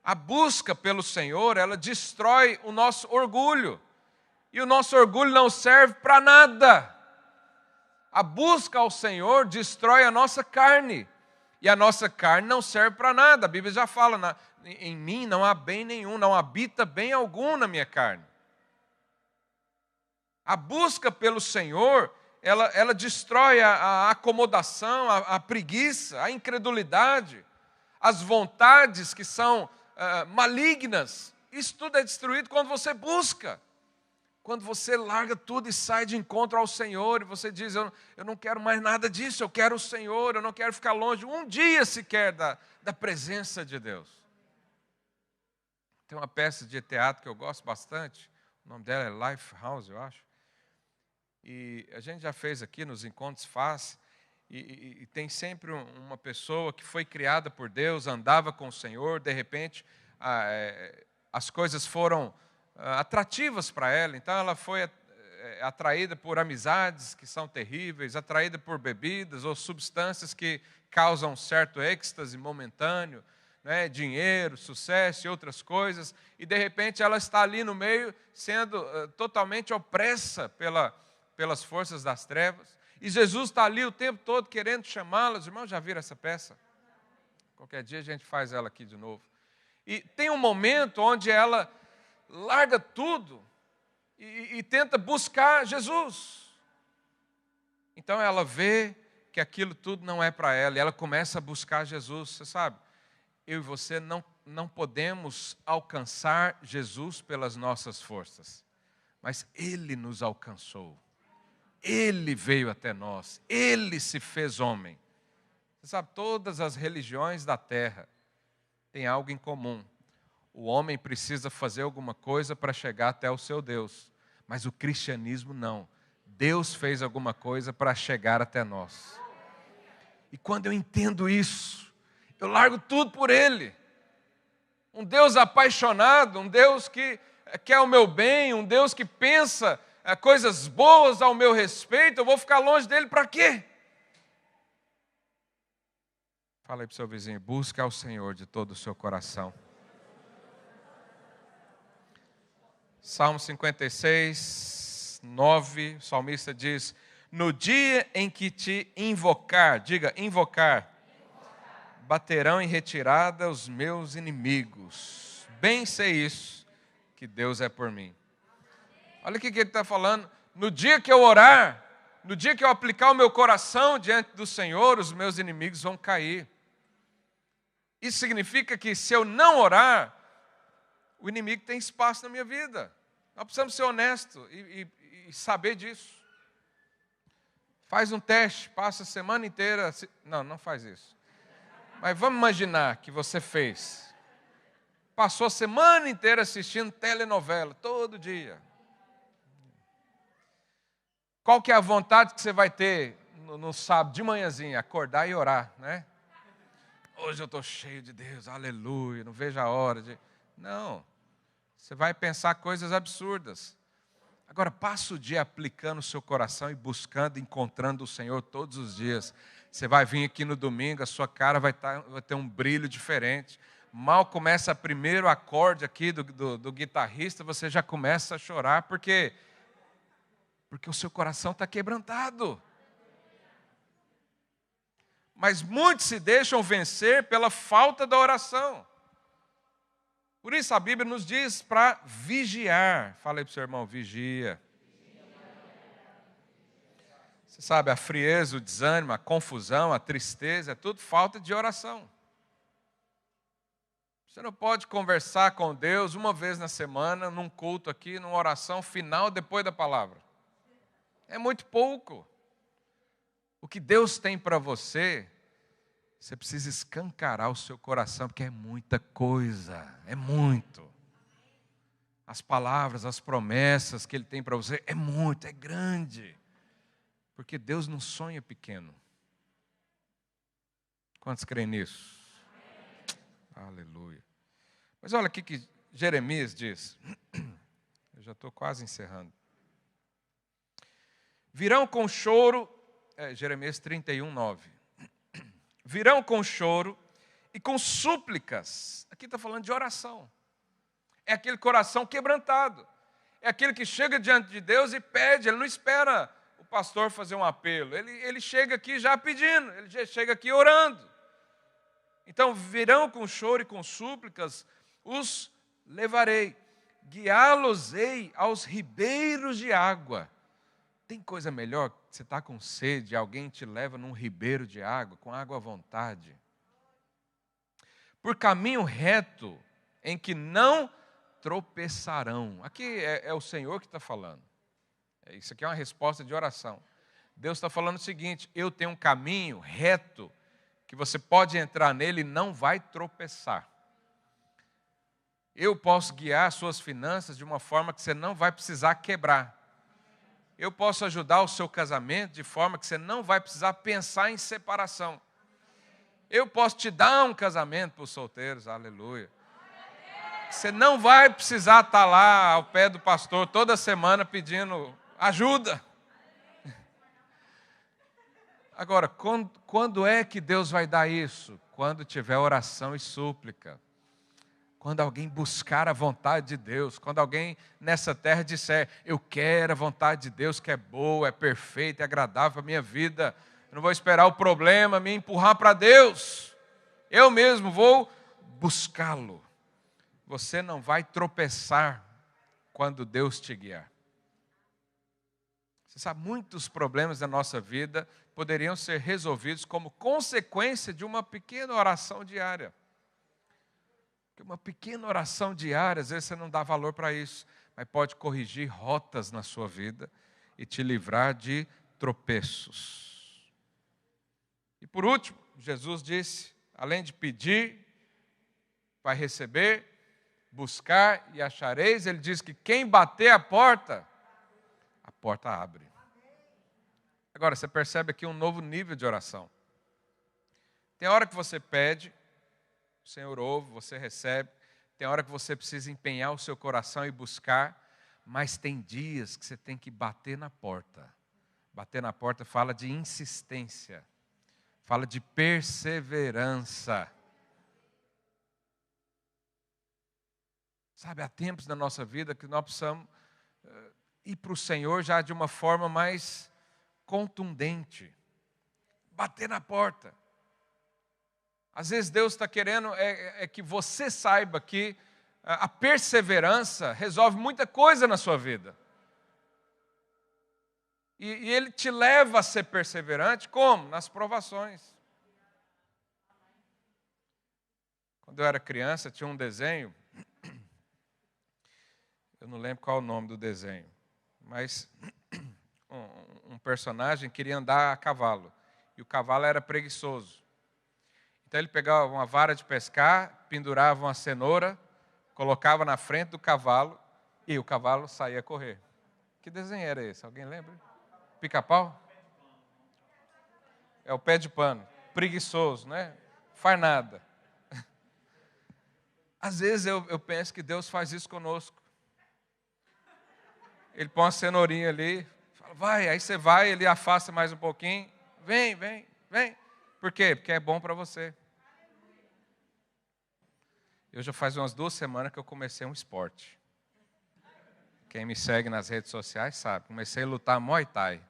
A busca pelo Senhor, ela destrói o nosso orgulho. E o nosso orgulho não serve para nada. A busca ao Senhor destrói a nossa carne. E a nossa carne não serve para nada. A Bíblia já fala, em mim não há bem nenhum, não habita bem algum na minha carne. A busca pelo Senhor, ela destrói a acomodação, a preguiça, a incredulidade, as vontades que são malignas. Isso tudo é destruído quando você busca. Quando você larga tudo e sai de encontro ao Senhor, e você diz, eu não quero mais nada disso, eu quero o Senhor, eu não quero ficar longe um dia sequer da presença de Deus. Tem uma peça de teatro que eu gosto bastante, o nome dela é Lifehouse, eu acho. E a gente já fez aqui nos encontros faz, e tem sempre uma pessoa que foi criada por Deus, andava com o Senhor, de repente as coisas foram atrativas para ela, então ela foi atraída por amizades que são terríveis, atraída por bebidas ou substâncias que causam certo êxtase momentâneo, né, dinheiro, sucesso e outras coisas, e de repente ela está ali no meio, sendo totalmente opressa pelas forças das trevas, e Jesus está ali o tempo todo querendo chamá-la. Os irmãos já viram essa peça? Qualquer dia a gente faz ela aqui de novo. E tem um momento onde ela larga tudo e tenta buscar Jesus. Então ela vê que aquilo tudo não é para ela, e ela começa a buscar Jesus. Você sabe, eu e você não podemos alcançar Jesus pelas nossas forças, mas Ele nos alcançou. Ele veio até nós, Ele se fez homem. Você sabe, todas as religiões da terra têm algo em comum. O homem precisa fazer alguma coisa para chegar até o seu Deus, mas o cristianismo não. Deus fez alguma coisa para chegar até nós. E quando eu entendo isso, eu largo tudo por Ele. Um Deus apaixonado, um Deus que quer o meu bem, um Deus que pensa coisas boas ao meu respeito. Eu vou ficar longe dele para quê? Fala aí para o seu vizinho, busca ao Senhor de todo o seu coração. Salmo 56, 9, o salmista diz, no dia em que te invocar, diga invocar, baterão em retirada os meus inimigos. Bem sei isso, que Deus é por mim. Olha o que ele está falando. No dia que eu orar, no dia que eu aplicar o meu coração diante do Senhor, os meus inimigos vão cair. Isso significa que se eu não orar, o inimigo tem espaço na minha vida. Nós precisamos ser honestos e saber disso. Faz um teste, passa a semana inteira... Não faz isso. Mas vamos imaginar que você fez. Passou a semana inteira assistindo telenovela, todo dia. Qual que é a vontade que você vai ter no sábado de manhãzinha? Acordar e orar, né? Hoje eu estou cheio de Deus, aleluia, não vejo a hora de... Não, você vai pensar coisas absurdas. Agora, passa o dia aplicando o seu coração e buscando, encontrando o Senhor todos os dias. Você vai vir aqui no domingo, a sua cara vai ter um brilho diferente. Mal começa o primeiro acorde aqui do guitarrista, você já começa a chorar, porque o seu coração está quebrantado. Mas muitos se deixam vencer pela falta da oração. Por isso a Bíblia nos diz para vigiar. Fala aí para o seu irmão, vigia. Você sabe, a frieza, o desânimo, a confusão, a tristeza, é tudo falta de oração. Você não pode conversar com Deus uma vez na semana, num culto aqui, numa oração final depois da palavra. É muito pouco. O que Deus tem para você, você precisa escancarar o seu coração, porque é muita coisa, é muito. As palavras, as promessas que Ele tem para você, é muito, é grande. Porque Deus não sonha pequeno. Quantos creem nisso? Aleluia. Mas olha aqui que Jeremias diz. Eu já estou quase encerrando. Virão com choro, Jeremias 31, 9. Virão com choro e com súplicas. Aqui está falando de oração. É aquele coração quebrantado. É aquele que chega diante de Deus e pede. Ele não espera o pastor fazer um apelo. Ele chega aqui já pedindo. Ele já chega aqui orando. Então virão com choro e com súplicas, os levarei, guiá-los-ei aos ribeiros de água. Tem coisa melhor? Você está com sede, alguém te leva num ribeiro de água, com água à vontade. Por caminho reto, em que não tropeçarão. Aqui é o Senhor que está falando. Isso aqui é uma resposta de oração. Deus está falando o seguinte: eu tenho um caminho reto, que você pode entrar nele e não vai tropeçar. Eu posso guiar suas finanças de uma forma que você não vai precisar quebrar. Eu posso ajudar o seu casamento de forma que você não vai precisar pensar em separação. Eu posso te dar um casamento para os solteiros, aleluia. Você não vai precisar estar lá ao pé do pastor toda semana pedindo ajuda. Agora, quando é que Deus vai dar isso? Quando tiver oração e súplica. Quando alguém buscar a vontade de Deus, quando alguém nessa terra disser, eu quero a vontade de Deus que é boa, é perfeita, é agradável para a minha vida, eu não vou esperar o problema me empurrar para Deus, eu mesmo vou buscá-lo. Você não vai tropeçar quando Deus te guiar. Você sabe, muitos problemas da nossa vida poderiam ser resolvidos como consequência de uma pequena oração diária. Uma pequena oração diária, às vezes você não dá valor para isso, mas pode corrigir rotas na sua vida e te livrar de tropeços. E por último, Jesus disse, além de pedir, vai receber, buscar e achareis, ele diz que quem bater a porta abre. Agora, você percebe aqui um novo nível de oração. Tem hora que você pede, o Senhor ouve, você recebe. Tem hora que você precisa empenhar o seu coração e buscar, mas tem dias que você tem que bater na porta. Bater na porta fala de insistência, fala de perseverança. Sabe, há tempos na nossa vida que nós precisamos ir para o Senhor já de uma forma mais contundente. Bater na porta. Às vezes Deus está querendo que você saiba que a perseverança resolve muita coisa na sua vida. E Ele te leva a ser perseverante como? Nas provações. Quando eu era criança tinha um desenho, eu não lembro qual é o nome do desenho, mas um personagem queria andar a cavalo, e o cavalo era preguiçoso. Então ele pegava uma vara de pescar, pendurava uma cenoura, colocava na frente do cavalo e o cavalo saía a correr. Que desenho era esse? Alguém lembra? Pica-pau? É o pé de pano. Preguiçoso, né? Faz nada. Às vezes eu penso que Deus faz isso conosco. Ele põe uma cenourinha ali, fala, vai, aí você vai, ele afasta mais um pouquinho, vem. Por quê? Porque é bom para você. Eu já faz umas 2 semanas que eu comecei um esporte. Quem me segue nas redes sociais sabe. Comecei a lutar Muay Thai.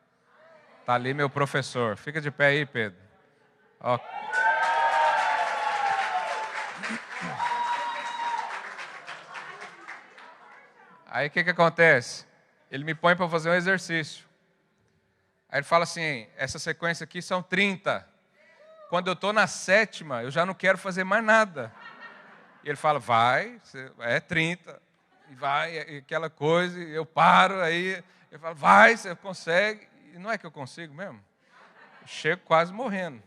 Está ali meu professor. Fica de pé aí, Pedro. Ó. Aí o que acontece? Ele me põe para fazer um exercício. Aí ele fala assim, essa sequência aqui são 30. Quando eu estou na 7ª, eu já não quero fazer mais nada. E ele fala, vai, é 30. E vai, aquela coisa, e eu paro, aí ele fala, vai, você consegue. E não é que eu consigo mesmo. Eu chego quase morrendo.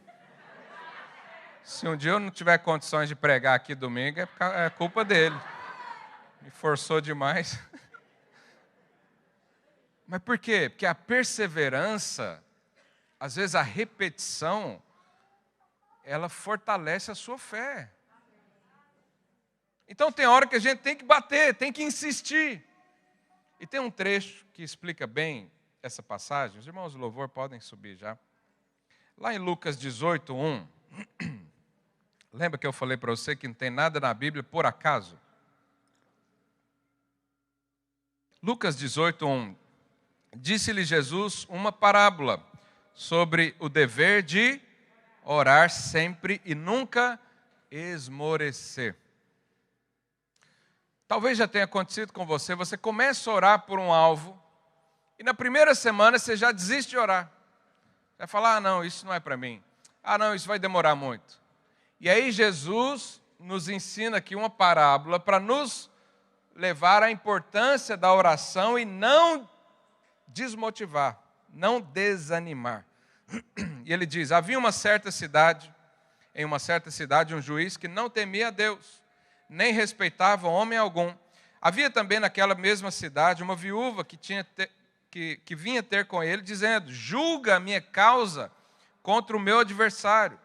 Se um dia eu não tiver condições de pregar aqui domingo, é culpa dele. Me forçou demais. Mas por quê? Porque a perseverança, às vezes a repetição, ela fortalece a sua fé. Então tem hora que a gente tem que bater, tem que insistir. E tem um trecho que explica bem essa passagem. Os irmãos do louvor podem subir já. Lá em Lucas 18:1. Lembra que eu falei para você que não tem nada na Bíblia por acaso? Lucas 18:1. Disse-lhe Jesus uma parábola sobre o dever de orar sempre e nunca esmorecer. Talvez já tenha acontecido com você, você começa a orar por um alvo, e na primeira semana você já desiste de orar. Vai falar, não, isso não é para mim. Não, isso vai demorar muito. E aí Jesus nos ensina aqui uma parábola para nos levar à importância da oração e não desmotivar, não desanimar. E ele diz, havia em uma certa cidade um juiz que não temia a Deus, nem respeitava homem algum. Havia também naquela mesma cidade uma viúva que vinha ter com ele, dizendo, julga a minha causa contra o meu adversário.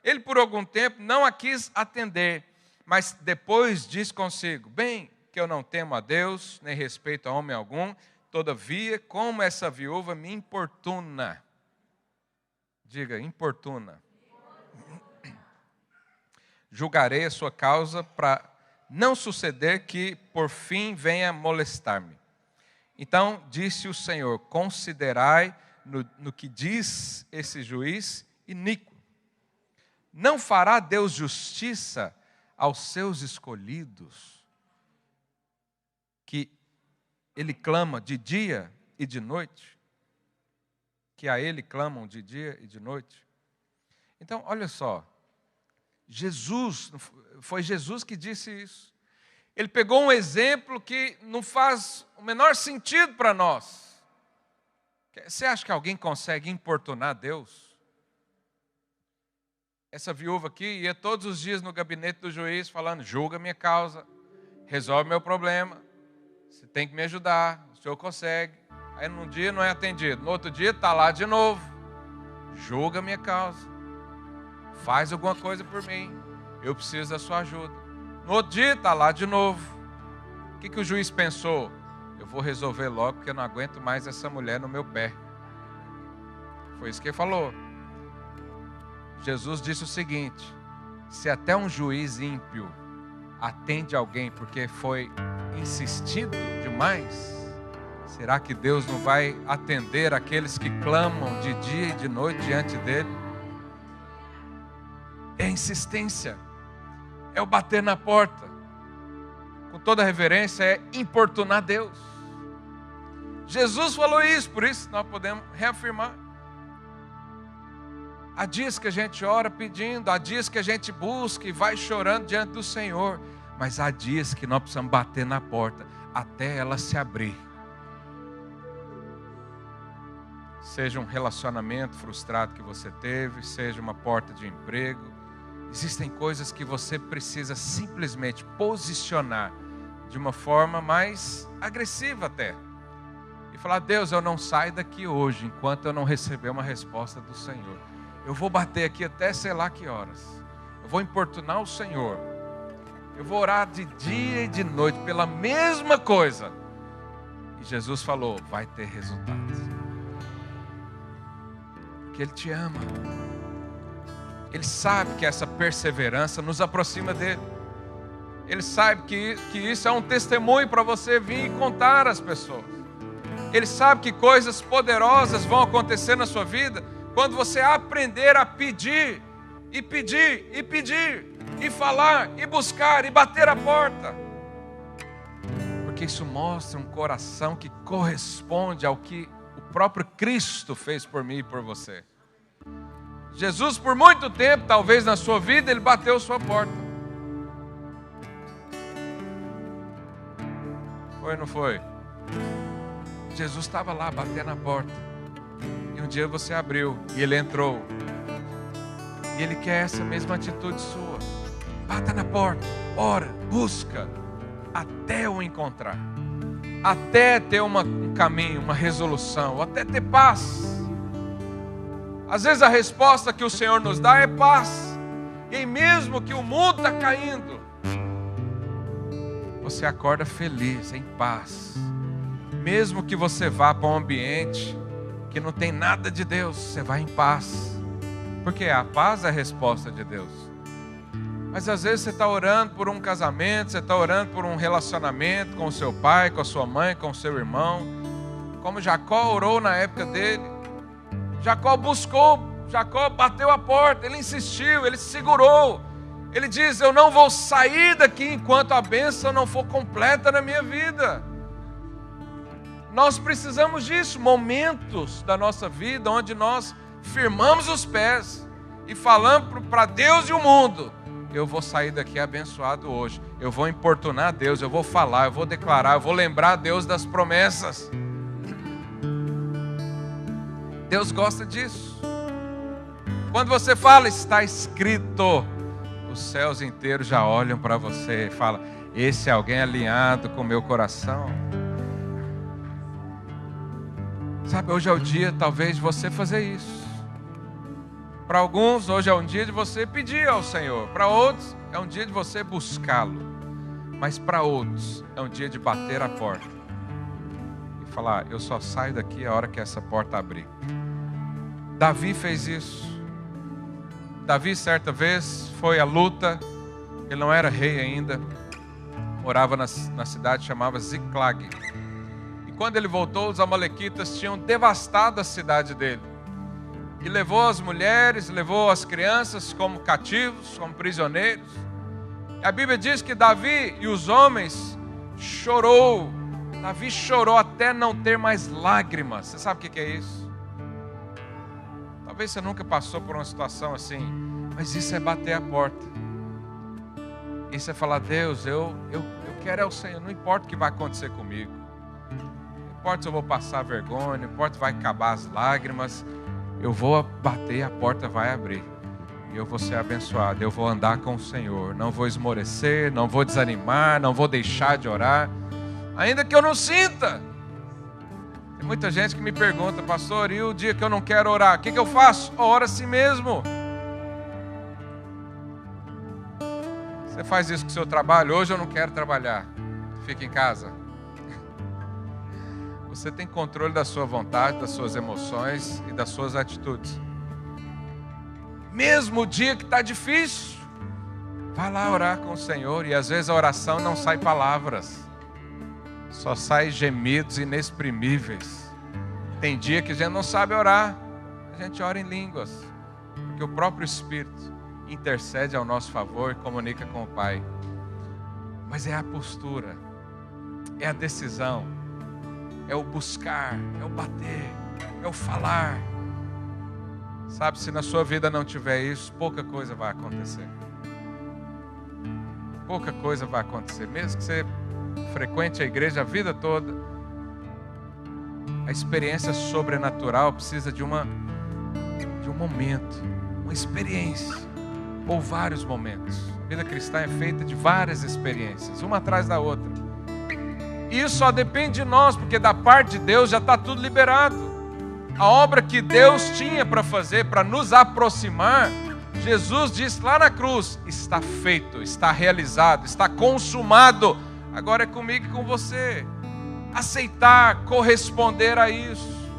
Ele por algum tempo não a quis atender, mas depois disse consigo, bem que eu não temo a Deus, nem respeito a homem algum, todavia, como essa viúva me importuna. Diga, importuna. Julgarei a sua causa para não suceder que, por fim, venha molestar-me. Então, disse o Senhor, considerai no que diz esse juiz iníquo. Não fará Deus justiça aos seus escolhidos, que Ele clama de dia e de noite? Que a Ele clamam de dia e de noite? Então, olha só, foi Jesus que disse isso. Ele pegou um exemplo que não faz o menor sentido para nós. Você acha que alguém consegue importunar Deus? Essa viúva aqui ia todos os dias no gabinete do juiz falando, julga minha causa, resolve meu problema, você tem que me ajudar, o senhor consegue. Aí num dia não é atendido, no outro dia está lá de novo, julga minha causa, faz alguma coisa por mim, eu preciso da sua ajuda. No outro dia está lá de novo. O que o juiz pensou? Eu vou resolver logo porque eu não aguento mais essa mulher no meu pé. Foi isso que ele falou. Jesus disse o seguinte, se até um juiz ímpio atende alguém porque foi insistido demais, será que Deus não vai atender aqueles que clamam de dia e de noite diante dele? É insistência. É o bater na porta. Com toda reverência, é importunar Deus. Jesus falou isso, por isso nós podemos reafirmar. Há dias que a gente ora pedindo, há dias que a gente busca e vai chorando diante do Senhor, mas há dias que nós precisamos bater na porta até ela se abrir. Seja um relacionamento frustrado que você teve, seja uma porta de emprego, existem coisas que você precisa simplesmente posicionar de uma forma mais agressiva até. E falar, Deus, eu não saio daqui hoje enquanto eu não receber uma resposta do Senhor. Eu vou bater aqui até sei lá que horas. Eu vou importunar o Senhor. Eu vou orar de dia e de noite pela mesma coisa. E Jesus falou, vai ter resultados. Porque Ele te ama. Ele sabe que essa perseverança nos aproxima dele. Ele sabe que isso é um testemunho para você vir e contar às pessoas. Ele sabe que coisas poderosas vão acontecer na sua vida quando você aprender a pedir, e pedir, e pedir, e falar, e buscar, e bater a porta. Porque isso mostra um coração que corresponde ao que o próprio Cristo fez por mim e por você. Jesus, por muito tempo, talvez na sua vida, Ele bateu sua porta. Foi ou não foi? Jesus estava lá, batendo na porta. E um dia você abriu, e Ele entrou. E Ele quer essa mesma atitude sua. Bata na porta, ora, busca, até o encontrar. Até ter um caminho, uma resolução, até ter paz. Às vezes a resposta que o Senhor nos dá é paz. E mesmo que o mundo está caindo, você acorda feliz, em paz. Mesmo que você vá para um ambiente que não tem nada de Deus, você vai em paz. Porque a paz é a resposta de Deus. Mas às vezes você está orando por um casamento, você está orando por um relacionamento com o seu pai, com a sua mãe, com o seu irmão. Como Jacó orou na época dele. Jacó buscou, Jacó bateu a porta, ele insistiu, ele segurou. Ele diz: eu não vou sair daqui enquanto a bênção não for completa na minha vida. Nós precisamos disso, momentos da nossa vida onde nós firmamos os pés e falamos para Deus e o mundo: eu vou sair daqui abençoado hoje, eu vou importunar a Deus, eu vou falar, eu vou declarar, eu vou lembrar a Deus das promessas. Deus gosta disso. Quando você fala, está escrito, os céus inteiros já olham para você e falam: esse é alguém alinhado com o meu coração. Sabe, hoje é o dia talvez de você fazer isso. Para alguns, hoje é um dia de você pedir ao Senhor. Para outros, é um dia de você buscá-lo. Mas para outros, é um dia de bater a porta e falar: eu só saio daqui a hora que essa porta abrir. Davi fez isso. Davi, certa vez, foi à luta. Ele não era rei ainda. Morava na cidade chamada Ziclag. E quando ele voltou, os amalequitas tinham devastado a cidade dele. E levou as mulheres, levou as crianças como cativos, como prisioneiros. E a Bíblia diz que Davi e os homens chorou. Davi chorou até não ter mais lágrimas. Você sabe o que é isso? Talvez você nunca passou por uma situação assim, mas isso é bater a porta. Isso é falar: Deus, eu quero é o Senhor, não importa o que vai acontecer comigo. Não importa se eu vou passar vergonha, não importa se vai acabar as lágrimas. Eu vou bater, a porta vai abrir. E eu vou ser abençoado, eu vou andar com o Senhor. Não vou esmorecer, não vou desanimar, não vou deixar de orar, ainda que eu não sinta. Tem muita gente que me pergunta: pastor, e o dia que eu não quero orar, o que eu faço? Ora a si mesmo. Você faz isso com o seu trabalho? Hoje eu não quero trabalhar, fica em casa. Você tem controle da sua vontade, das suas emoções e das suas atitudes. Mesmo o dia que está difícil, vai lá orar com o Senhor. E às vezes a oração não sai palavras, só sai gemidos inexprimíveis. Tem dia que a gente não sabe orar, a gente ora em línguas, porque o próprio Espírito intercede ao nosso favor e comunica com o Pai. Mas é a postura, é a decisão, é o buscar, é o bater, é o falar. Sabe, se na sua vida não tiver isso, pouca coisa vai acontecer. Pouca coisa vai acontecer. Mesmo que você frequente a igreja a vida toda, a experiência sobrenatural precisa de um momento, uma experiência, ou vários momentos. A vida cristã é feita de várias experiências, uma atrás da outra. E isso só depende de nós, porque da parte de Deus já está tudo liberado. A obra que Deus tinha para fazer, para nos aproximar, Jesus disse lá na cruz: está feito, está realizado, está consumado. Agora é comigo e com você. Aceitar, corresponder a isso.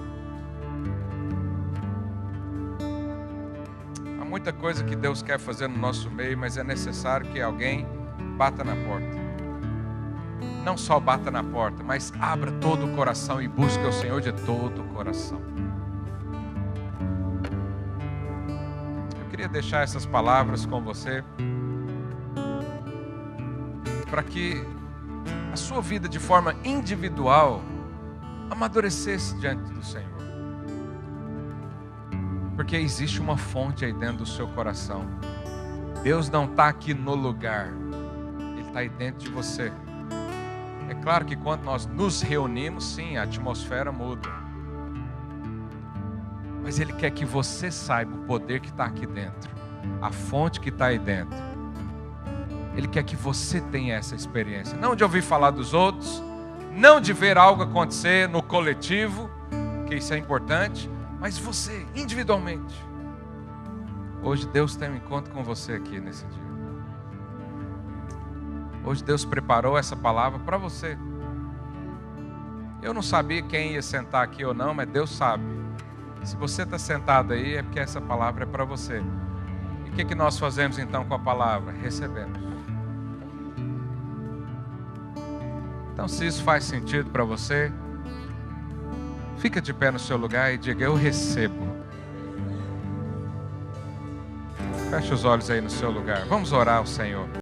Há muita coisa que Deus quer fazer no nosso meio, mas é necessário que alguém bata na porta. Não só bata na porta, mas abra todo o coração e busque o Senhor de todo o coração. Eu queria deixar essas palavras com você, para que a sua vida de forma individual amadurecesse diante do Senhor. Porque existe uma fonte aí dentro do seu coração. Deus não está aqui no lugar, Ele está aí dentro de você. É claro que quando nós nos reunimos, sim, a atmosfera muda. Mas Ele quer que você saiba o poder que está aqui dentro, a fonte que está aí dentro. Ele quer que você tenha essa experiência, não de ouvir falar dos outros, não de ver algo acontecer no coletivo, que isso é importante, mas você, individualmente. Hoje Deus tem um encontro com você aqui nesse dia. Hoje Deus preparou essa palavra para você. Eu não sabia quem ia sentar aqui ou não, mas Deus sabe. Se você está sentado aí, é porque essa palavra é para você. E o que nós fazemos então com a palavra? Recebemos. Então, se isso faz sentido para você, fica de pé no seu lugar e diga: eu recebo. Feche os olhos aí no seu lugar. Vamos orar ao Senhor.